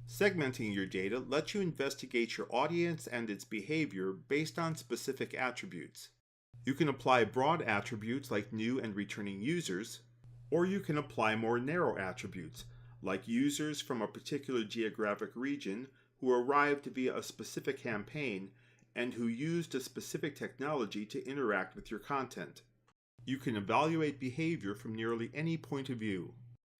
Segmenting your data lets you investigate your audience and its behavior based on specific attributes. You can apply broad attributes like new and returning users, or you can apply more narrow attributes like users from a particular geographic region who arrived via a specific campaign and who used a specific technology to interact with your content. You can evaluate behavior from nearly any point of view.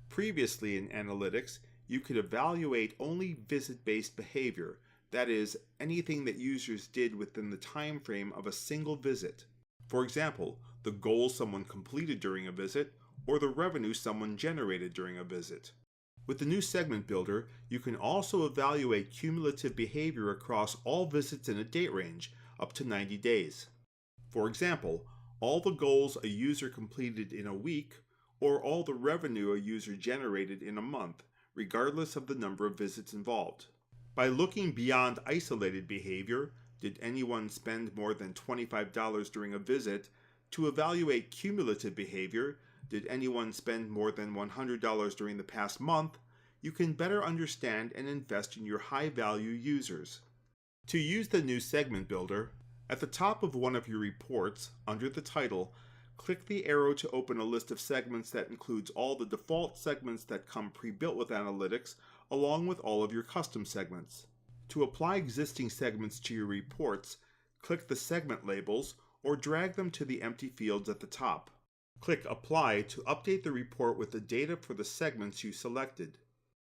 Previously in analytics, you could evaluate only visit-based behavior, that is, anything that users did within the time frame of a single visit. For example, the goals someone completed during a visit, or the revenue someone generated during a visit. With the new segment builder, you can also evaluate cumulative behavior across all visits in a date range, up to 90 days. For example, all the goals a user completed in a week, or all the revenue a user generated in a month, regardless of the number of visits involved. By looking beyond isolated behavior, did anyone spend more than $25 during a visit, to evaluate cumulative behavior, did anyone spend more than $100 during the past month, you can better understand and invest in your high-value users. To use the new segment builder, at the top of one of your reports, under the title, click the arrow to open a list of segments that includes all the default segments that come pre-built with analytics, along with all of your custom segments. To apply existing segments to your reports, click the segment labels or drag them to the empty fields at the top. Click Apply to update the report with the data for the segments you selected.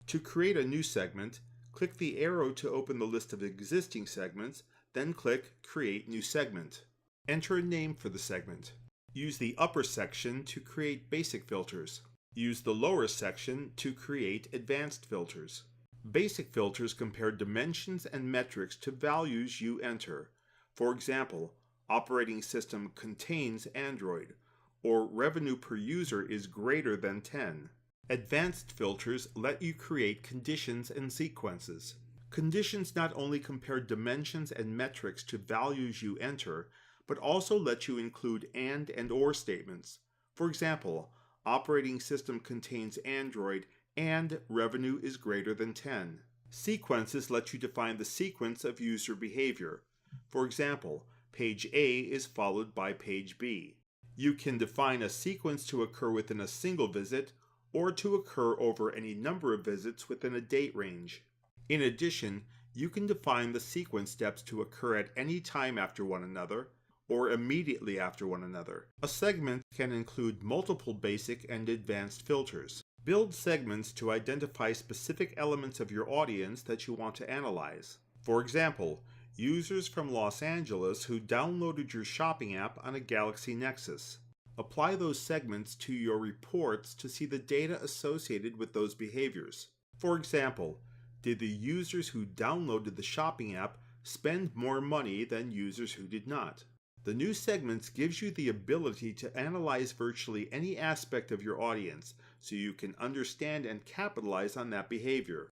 To create a new segment, click the arrow to open the list of existing segments, then click Create New Segment. Enter a name for the segment. Use the upper section to create basic filters. Use the lower section to create advanced filters. Basic filters compare dimensions and metrics to values you enter. For example, operating system contains Android, or revenue per user is greater than 10. Advanced filters let you create conditions and sequences. Conditions not only compare dimensions and metrics to values you enter, but also let you include and or statements. For example, operating system contains Android and revenue is greater than 10. Sequences let you define the sequence of user behavior. For example, page A is followed by page B. You can define a sequence to occur within a single visit or to occur over any number of visits within a date range. In addition, you can define the sequence steps to occur at any time after one another or immediately after one another. A segment can include multiple basic and advanced filters. Build segments to identify specific elements of your audience that you want to analyze. For example, users from Los Angeles who downloaded your shopping app on a Galaxy Nexus. Apply those segments to your reports to see the data associated with those behaviors. For example, did the users who downloaded the shopping app spend more money than users who did not? The new segments gives you the ability to analyze virtually any aspect of your audience so you can understand and capitalize on that behavior.